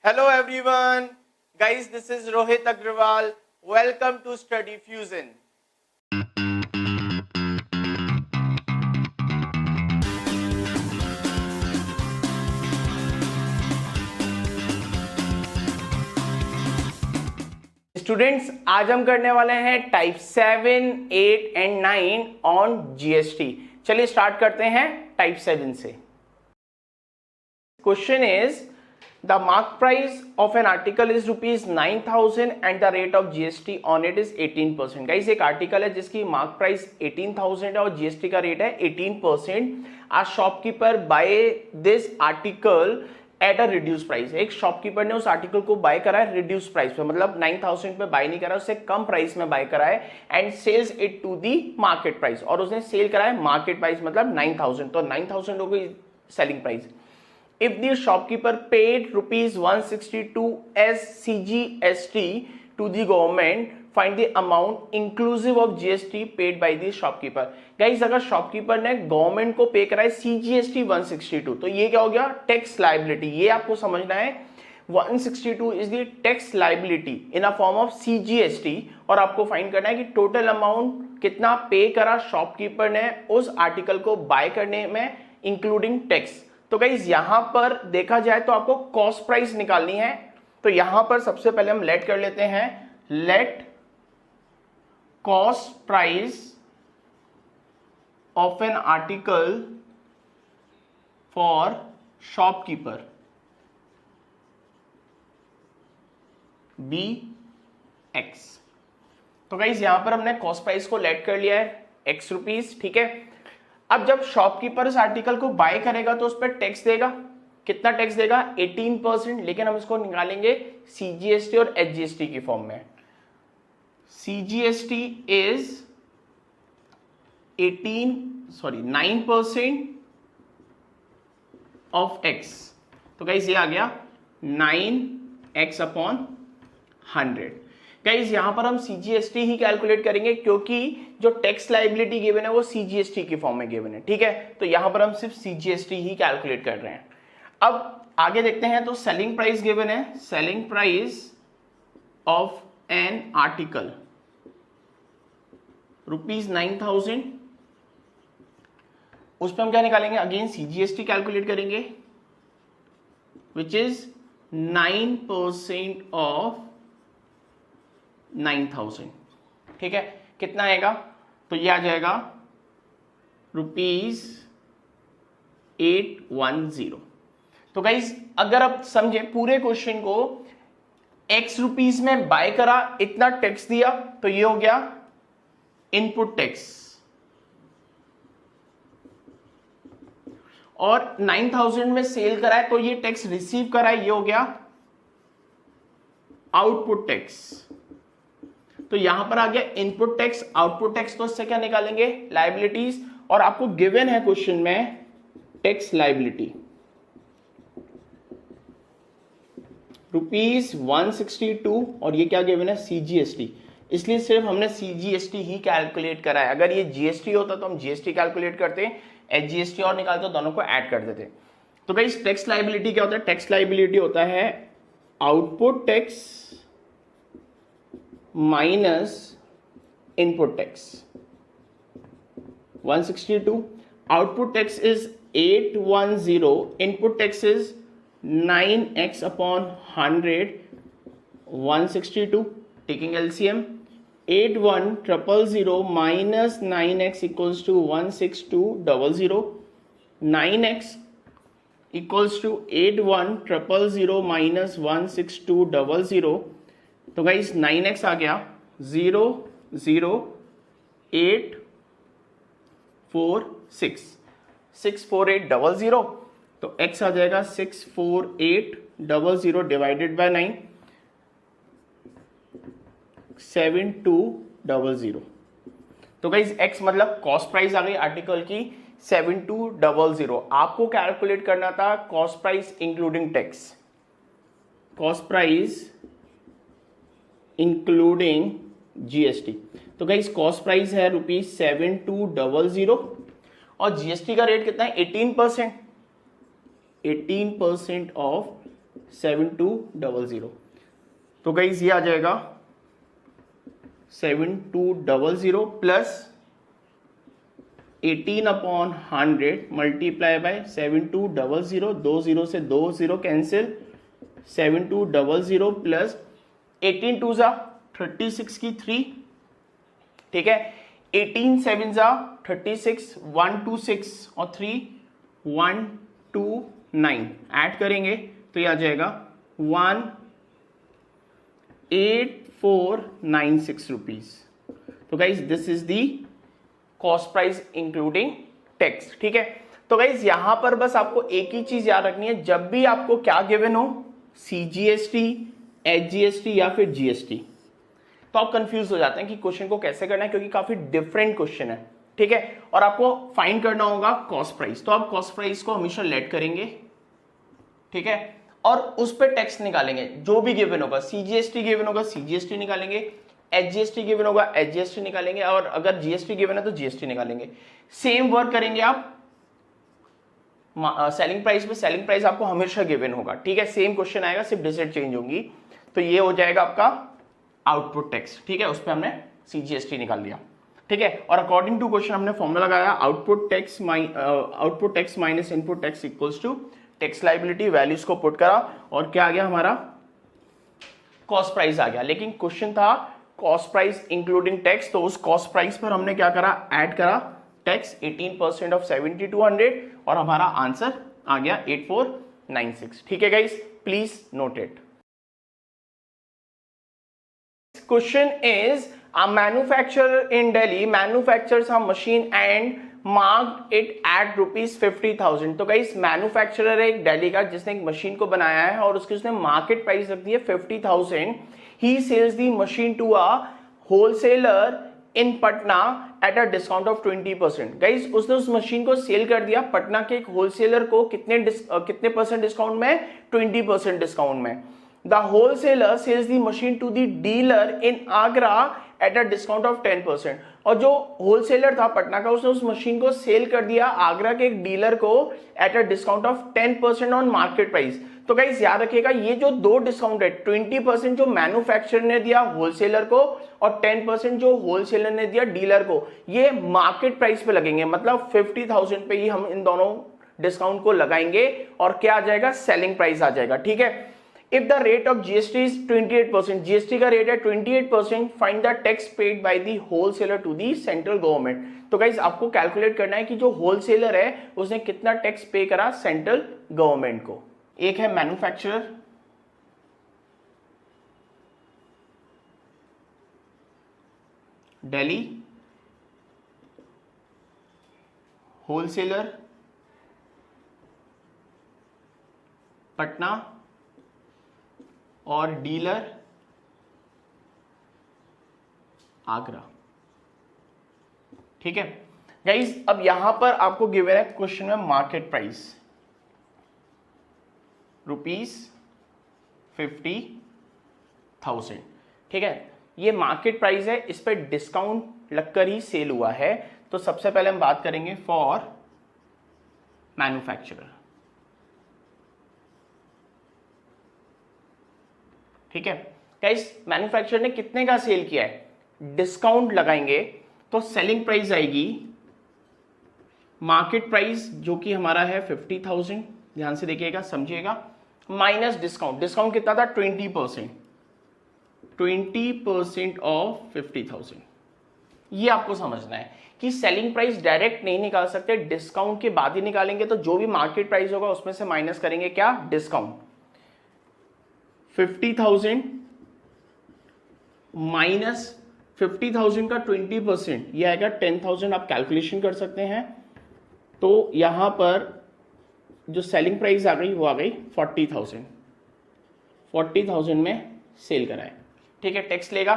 Hello everyone, guys. This is Rohit Agrawal. Welcome to Study Fusion. Students, आज हम करने वाले हैं टाइप 7, 8 एंड 9 ऑन जीएसटी। चलिए स्टार्ट करते हैं टाइप 7 से। Question is the mark price of an article is ₹9,000 and the rate of GST on it is 18%। Guys, एक आर्टिकल है जिसकी मार्क प्राइस 18,000 है और जीएसटी का रेट है 18%। A shopkeeper buy this article at a reduce price. एक shopkeeper ने उस आर्टिकल को बाय करा है रिड्यूस प्राइस पे, मतलब 9,000 पे बाय नहीं करा, उससे कम प्राइस में बाय करा है and sells it to the market price. और उसने सेल करा है मार्केट प्राइस मतलब 9,000, तो 9,000 हो गई selling price. If the shopkeeper paid ₹162 as CGST to the government, find the amount inclusive of GST paid by the shopkeeper. Guys, अगर shopkeeper ने गवर्नमेंट को पे करा है CGST 162, तो ये क्या हो गया? Tax liability. ये आपको समझना है, 162 is the tax liability in a form of CGST, और आपको फाइंड करना है कि टोटल अमाउंट कितना पे करा शॉपकीपर ने उस आर्टिकल को बाय करने में इंक्लूडिंग टैक्स। तो गाइज यहां पर देखा जाए तो आपको कॉस्ट प्राइस निकालनी है। तो यहां पर सबसे पहले हम लेट कर लेते हैं, let cost price of an article for shopkeeper be X. तो गाइज यहां पर हमने कॉस्ट प्राइस को लेट कर लिया है एक्स रुपीज, ठीक है। अब जब शॉपकीपर इस आर्टिकल को बाय करेगा तो उस पर टैक्स देगा। कितना टैक्स देगा? 18%, लेकिन हम इसको निकालेंगे सीजीएसटी और एचजीएसटी की फॉर्म में। CGST is 9% of x. तो गाइस ये आ गया 9x अपॉन 100। गाइस यहां पर हम सीजीएसटी ही कैलकुलेट करेंगे क्योंकि जो टैक्स लाइबिलिटी गिवन है वो सीजीएसटी की फॉर्म में गिवन है, ठीक है। तो यहां पर हम सिर्फ सीजीएसटी ही कैलकुलेट कर रहे हैं। अब आगे देखते हैं, तो सेलिंग प्राइस गिवन है, selling price of an article ₹9,000। उस पर हम क्या निकालेंगे? अगेन सीजीएसटी कैलकुलेट करेंगे, विच इज 9% ऑफ 9,000, ठीक है। कितना आएगा? तो ये आ जाएगा ₹810। तो गाइज अगर आप समझे पूरे क्वेश्चन को, एक्स रुपीज में बाय करा, इतना टैक्स दिया, तो ये हो गया इनपुट टैक्स, और 9,000 में सेल करा है तो ये टैक्स रिसीव करा है, ये हो गया आउटपुट टैक्स। तो यहां पर आ गया इनपुट टैक्स, आउटपुट टैक्स। तो इससे क्या निकालेंगे? लायबिलिटीज। और आपको गिवन है क्वेश्चन में टैक्स लायबिलिटी ₹162, और ये क्या गिवन है? सीजीएसटी। इसलिए सिर्फ हमने सीजीएसटी ही कैलकुलेट करा है। अगर ये जीएसटी होता तो हम जीएसटी कैलकुलेट करते, एचजीएसटी और निकालते, दोनों को ऐड कर देते। तो गाइस टैक्स लायबिलिटी क्या होता है? टैक्स लायबिलिटी होता है output tax minus input tax. 162 output tax is 810, input tax is 9x upon 100, 162 taking LCM, 8100 minus 9x equals to 16200, 9x equals to 8100 minus 16200। तो गाइस 9x आ गया 00846, 64800। तो x आ जाएगा 64800 divided by 9, 7200। तो गाइस x मतलब cost price आ गई article की 7200। आपको calculate करना था cost price including tax, cost price including GST. तो गाइस कॉस्ट प्राइस है ₹7200 और जीएसटी का रेट कितना है? 18%। 18% ऑफ 7200। तो गाइस ये आ जाएगा 7200 प्लस 18/100 मल्टीप्लाई बाय 7200, 20 से 20 कैंसिल, 7200 प्लस 18 2 जा 36 की 3, ठीक है, 18 7 जा 36, 126 और 3 129 ऐड करेंगे तो ये आ जाएगा 18496 रुपीज। तो guys this is the cost price including tax, ठीक है। तो गाइज यहां पर बस आपको एक ही चीज याद रखनी है, जब भी आपको क्या गिवन हो, CGST, HGST या फिर GST, तो आप कंफ्यूज हो जाते हैं कि क्वेश्चन को कैसे करना है, क्योंकि काफी डिफरेंट क्वेश्चन है, ठीक है। और आपको फाइंड करना होगा कॉस्ट प्राइस, तो आप कॉस्ट प्राइस को हमेशा लेट करेंगे, ठीक है, और उस पर टैक्स निकालेंगे जो भी गिवन होगा। CGST गिवन होगा CGST निकालेंगे, HGST गिवन होगा HGST निकालेंगे, और अगर GST गिवन है तो GST निकालेंगे। सेम वर्क करेंगे आप सेलिंग प्राइस पे, सेलिंग प्राइस आपको हमेशा गिवन होगा, ठीक है। सेम क्वेश्चन आएगा, सिर्फ डिजिट चेंज होंगी। तो ये हो जाएगा आपका आउटपुट टैक्स, ठीक है, उस पर हमने CGST निकाल लिया, ठीक है। और अकॉर्डिंग टू क्वेश्चन हमने फॉर्मूला लगाया, output tax minus input tax equals to tax liability, values को पुट करा और क्या आ गया हमारा कॉस्ट प्राइस आ गया। लेकिन क्वेश्चन था कॉस्ट प्राइस इंक्लूडिंग टैक्स, तो उस कॉस्ट प्राइस पर हमने क्या करा, ऐड करा टैक्स 18% ऑफ 7200 और हमारा आंसर आ गया 8496, ठीक है guys, please note it. Question is, a manufacturer in Delhi manufactures a machine and marked it at ₹50,000। तो गाइस मैन्युफैक्चरर है एक दिल्ली का जिसने एक मशीन को बनाया है और उसकी उसने मार्केट प्राइस रख दी है 50,000। He sells the machine to a wholesaler in Patna at a discount of 20%। Guys उसने उस मशीन को सेल कर दिया पटना के एक होलसेलर को कितने परसेंट डिस्काउंट में, 20% डिस्काउंट में। The wholesaler sells the machine to the dealer in Agra at a discount of 10%। और जो होलसेलर था पटना का उसने उस मशीन को सेल कर दिया आगरा के एक डीलर को eight a discount of 10% on market price. तो गाइस याद रखिएगा ये जो दो डिस्काउंट है, 20% जो मैन्युफैक्चरर ने दिया होलसेलर को और 10% जो होलसेलर ने दिया डीलर को, ये मार्केट प्राइस पे लगेंगे, मतलब 50,000 पे ही हम इन दोनों डिस्काउंट को लगाएंगे और क्या आ जाएगा, सेलिंग प्राइस आ जाएगा, ठीक है। If the rate of GST is 28%, GST का रेट है 28%, find the tax paid by the wholesaler to the central government। तो गाइज आपको कैलकुलेट करना है कि जो होलसेलर है उसने कितना टैक्स पे करा सेंट्रल गवर्नमेंट को। एक है मैन्युफैक्चरर, दिल्ली, होलसेलर पटना और डीलर आगरा, ठीक है गाइस। अब यहां पर आपको गिवन है क्वेश्चन में मार्केट प्राइस ₹50,000, ठीक है। ये मार्केट प्राइस है, इस पर डिस्काउंट लगकर ही सेल हुआ है। तो सबसे पहले हम बात करेंगे फॉर मैन्युफैक्चरर, ठीक है गाइस। मैन्युफैक्चरर ने कितने का सेल किया है, डिस्काउंट लगाएंगे तो सेलिंग प्राइस आएगी मार्केट प्राइस जो कि हमारा है 50,000, ध्यान से देखिएगा समझिएगा, माइनस डिस्काउंट, डिस्काउंट कितना था 20% ऑफ 50,000। ये आपको समझना है कि सेलिंग प्राइस डायरेक्ट नहीं निकाल सकते, डिस्काउंट के बाद ही निकालेंगे। तो जो भी मार्केट प्राइस होगा उसमें से माइनस करेंगे क्या, डिस्काउंट। 50,000 माइनस 50,000 का 20% ये आएगा 10,000, आप कैलकुलेशन कर सकते हैं। तो यहां पर जो सेलिंग प्राइस आ गई वो आ गई 40,000 में सेल कराए, ठीक है। टैक्स लेगा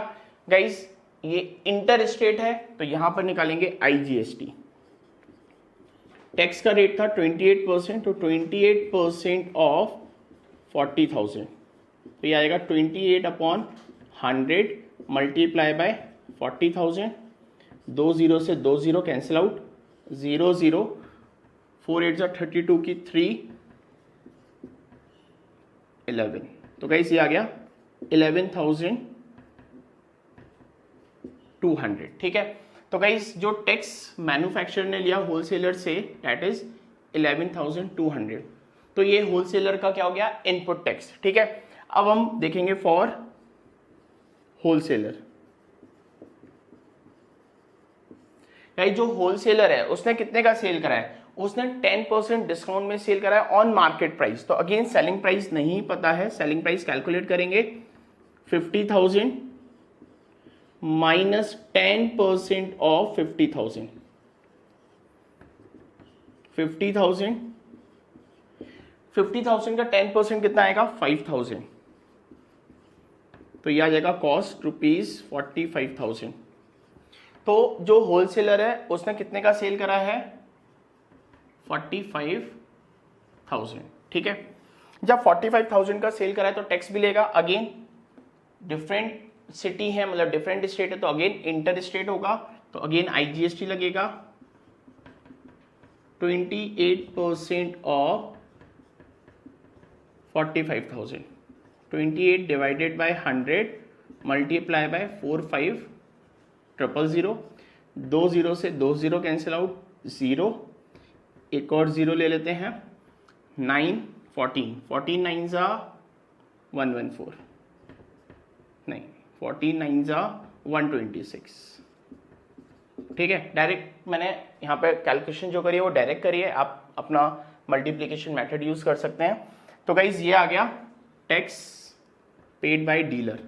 गाइस, ये इंटर स्टेट है तो यहां पर निकालेंगे IGST। टैक्स का रेट था 28%, तो 28% ऑफ 40,000 तो ये आएगा 28/100 मल्टीप्लाई बाय 40,000, 20 से 20 कैंसिल आउट, 00, 4 8 32 की 3, 11। तो गाइस ये आ गया 11,200, ठीक है। तो गाइस जो टैक्स मैन्युफैक्चरर ने लिया होलसेलर से दैट इज 11,200। तो ये होलसेलर का क्या हो गया, इनपुट टैक्स, ठीक है। अब हम देखेंगे फॉर होलसेलर। गाइस जो होलसेलर है उसने कितने का सेल करा है, उसने 10% डिस्काउंट में सेल करा है ऑन मार्केट प्राइस। तो अगेन सेलिंग प्राइस नहीं पता है, सेलिंग प्राइस कैलकुलेट करेंगे 50,000 माइनस 10% ऑफ 50,000, 50,000 का 10% कितना आएगा 5,000। तो यह आ जाएगा कॉस्ट रुपीज 45,000। तो जो होलसेलर है उसने कितने का सेल करा है 45,000, ठीक है। जब 45,000 का सेल करा है तो टैक्स भी लेगा। अगेन डिफरेंट सिटी है, मतलब डिफरेंट स्टेट है, तो अगेन इंटर स्टेट होगा, तो अगेन IGST लगेगा 28% of 45,000, 28 divided by 100 multiply by 45,000, 2 0 से 2 0 कैंसिल आउट, 0 एक और 0 ले लेते हैं, 9 14 14 9 जा 114, नहीं 14 9 जा 126, ठीक है। डायरेक्ट मैंने यहाँ पे कैलकुलेशन जो करी है वो डायरेक्ट करी है, आप अपना मल्टीप्लिकेशन मेथड यूज कर सकते हैं। तो गाइज ये आ गया टैक्स पेड बाय डीलर,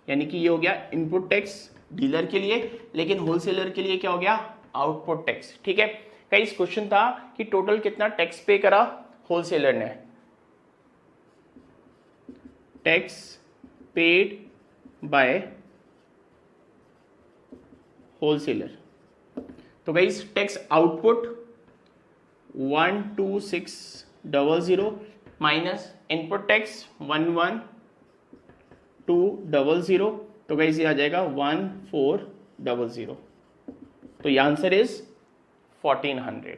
यानी कि ये हो गया इनपुट टैक्स डीलर के लिए, लेकिन होलसेलर के लिए क्या हो गया आउटपुट टैक्स, ठीक है। गाइज क्वेश्चन था कि टोटल कितना टैक्स पे करा होलसेलर ने, टैक्स पेड बाय होलसेलर। तो guys tax output 12600 minus input tax 11200, तो गाइज ये आ जाएगा 1400। तो ये answer is 1400।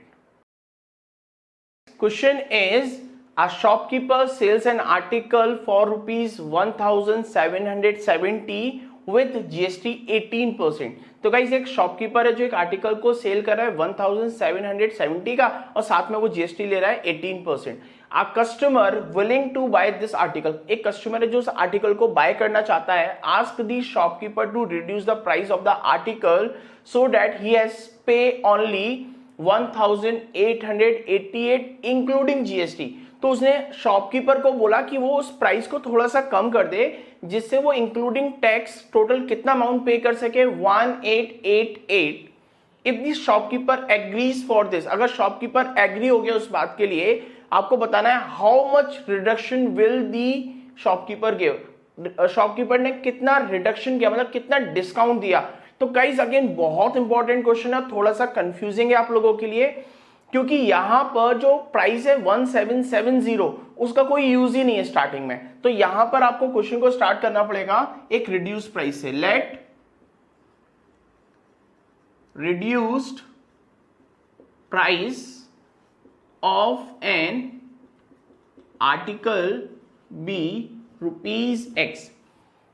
Question is a shopkeeper sells an article for rupees 1,770 with GST 18%। तो गाइस एक शॉपकीपर है जो एक आर्टिकल को सेल कर रहा है 1,770 का और साथ में वो GST ले रहा है 18%। A customer willing to buy this article, एक कस्टमर है जो उस आर्टिकल को बाय करना चाहता है, ask the shopkeeper to reduce the price of the article so that he has pay only 1,888 including GST। तो उसने शॉपकीपर को बोला कि वो उस प्राइस को थोड़ा सा कम कर दे जिससे वो इंक्लूडिंग टैक्स टोटल कितना अमाउंट पे कर सके 1888। If the shopkeeper agrees for this, अगर शॉपकीपर एग्री हो गया उस बात के लिए, आपको बताना है how much reduction will the shopkeeper give, shopkeeper ने कितना रिडक्शन किया, मतलब कितना डिस्काउंट दिया। तो गाइस अगेन बहुत इंपॉर्टेंट क्वेश्चन है, थोड़ा सा कंफ्यूजिंग है आप लोगों के लिए, क्योंकि यहां पर जो प्राइस है 1770 उसका कोई यूज ही नहीं है स्टार्टिंग में। तो यहां पर आपको क्वेश्चन को स्टार्ट करना पड़ेगा एक रिड्यूस प्राइस से। Let reduced price of an article be ₹X।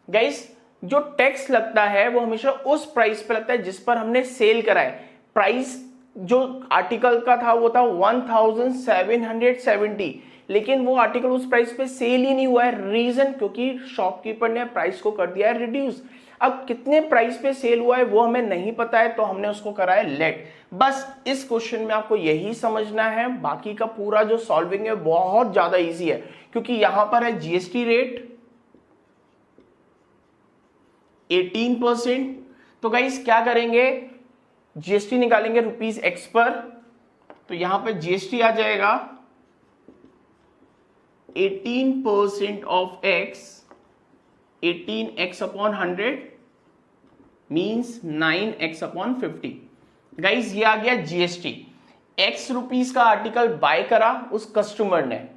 Guys जो टैक्स लगता है वो हमेशा उस प्राइस पे लगता है जिस पर हमने सेल करा है। प्राइस जो आर्टिकल का था वो था 1770, लेकिन वो आर्टिकल उस प्राइस पे सेल ही नहीं हुआ है। रीजन क्योंकि शॉपकीपर ने प्राइस को कर दिया है रिड्यूस। अब कितने प्राइस पे सेल हुआ है वो हमें नहीं पता है, तो हमने उसको करा है लेट। बस इस क्वेश्चन में आपको यही समझना है, बाकी का पूरा जो सॉल्विंग है बहुत ज्यादा इजी है, क्योंकि यहां पर है GST रेट 18%। तो गाइस क्या करेंगे, GST निकालेंगे ₹X पर, तो यहां पे GST आ जाएगा 18% of X, 18X upon 100 means 9X upon 50। Guys ये आ गया GST। X रुपीस का आर्टिकल बाय करा उस कस्टमर ने,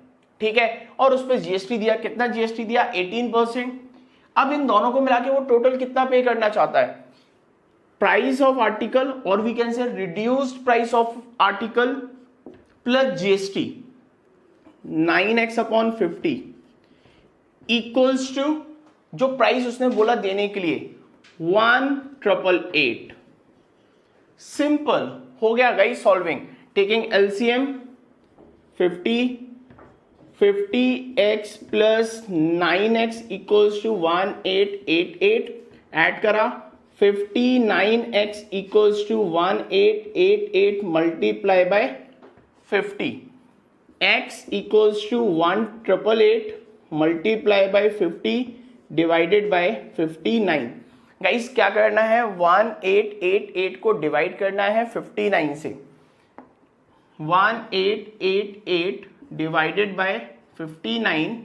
ठीक है, और उस पर GST दिया। कितना GST दिया 18%। अब इन दोनों को मिला के वो टोटल कितना पे करना चाहता है, प्राइस ऑफ आर्टिकल और we can say reduced price of article plus GST 9X upon 50 equals to जो प्राइस उसने बोला देने के लिए 1888। सिंपल हो गया guys solving. Taking LCM 50x plus 9x equals to 1888। Add करा 59x equals to 1888 multiply by 50, x equals to 1888 multiply by 50 divided by 59। Guys क्या करना है, 1888 को डिवाइड करना है 59 से। 1888 डिवाइडेड बाय 59,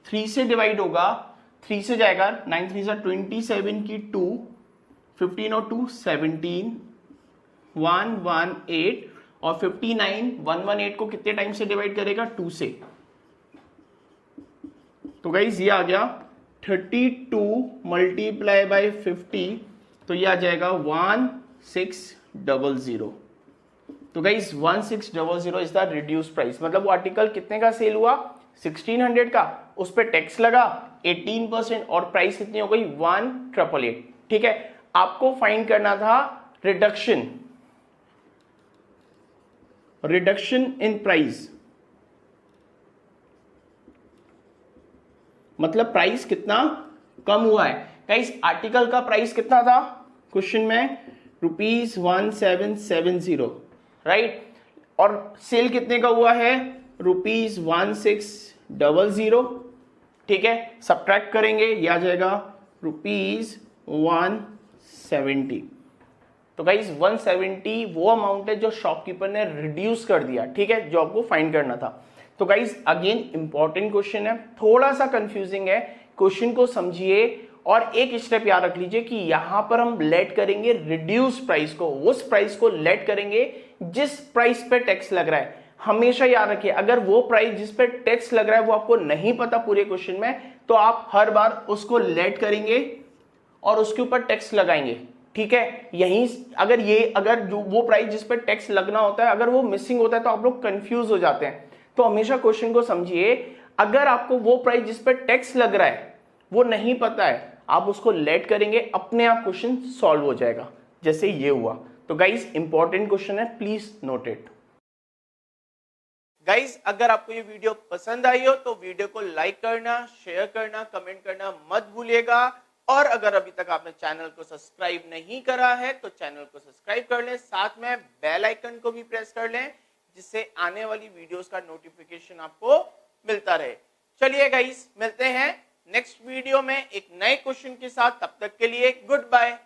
3 से डिवाइड होगा, 3 से जाएगा, 9 3 से 27 की 2, 15 और 2 17, 118 और 59 118 को कितने टाइम से डिवाइड करेगा, 2 से। तो गाइस ये आ गया 32 मल्टीप्लाई बाय 50, तो ये आ जाएगा 1600। तो guys 1600 is the reduce price. मतलब वो आर्टिकल कितने का सेल हुआ, 1600 का, उस पर टैक्स लगा 18% और प्राइस कितनी हो गई 1888। ठीक है, आपको फाइंड करना था रिडक्शन इन प्राइस, मतलब प्राइस कितना कम हुआ है। गाइस आर्टिकल का प्राइस कितना था क्वेश्चन में, ₹1770, राइट, और सेल कितने का हुआ है, ₹1600। ठीक है, सब्ट्रैक्ट करेंगे, ये आ जाएगा ₹170। तो गाइस 170 वो अमाउंट है जो शॉपकीपर ने रिड्यूस कर दिया। ठीक है, जो आपको फाइंड करना था। तो गाइस अगेन इंपॉर्टेंट क्वेश्चन है, थोड़ा सा कंफ्यूजिंग है, क्वेश्चन को समझिए और एक स्टेप याद रख लीजिए कि यहां पर हम लेट करेंगे रिड्यूस प्राइस को, उस प्राइस को लेट करेंगे जिस प्राइस पे टैक्स लग रहा है। हमेशा याद रखिए, अगर वो प्राइस जिस पे टैक्स लग रहा है वो आपको नहीं पता पूरे क्वेश्चन में, तो आप हर बार उसको लेट करेंगे और उसके ऊपर टैक्स लगाएंगे। ठीक है, यही अगर जो वो प्राइस जिस पे टैक्स लगना होता है अगर वो मिसिंग होता है तो आप लोग कंफ्यूज हो जाते हैं। तो हमेशा क्वेश्चन को समझिए, अगर आपको वो प्राइस जिस पे टैक्स लग रहा है वो नहीं पता है, आप उसको लेट करेंगे, अपने आप क्वेश्चन सॉल्व हो जाएगा, जैसे ये हुआ। तो गाइस इंपॉर्टेंट क्वेश्चन है, प्लीज नोट इट। गाइस अगर आपको ये वीडियो पसंद आई हो तो वीडियो को लाइक करना, शेयर करना, कमेंट करना मत भूलिएगा। और अगर अभी तक आपने चैनल को सब्सक्राइब नहीं करा है तो चैनल को सब्सक्राइब कर लें, साथ में बेल आइकन को भी प्रेस कर लें, जिससे आने वाली वीडियोस का नोटिफिकेशन आपको मिलता रहे। चलिए गाइस मिलते हैं नेक्स्ट वीडियो में एक नए क्वेश्चन के साथ, तब तक के लिए गुड बाय।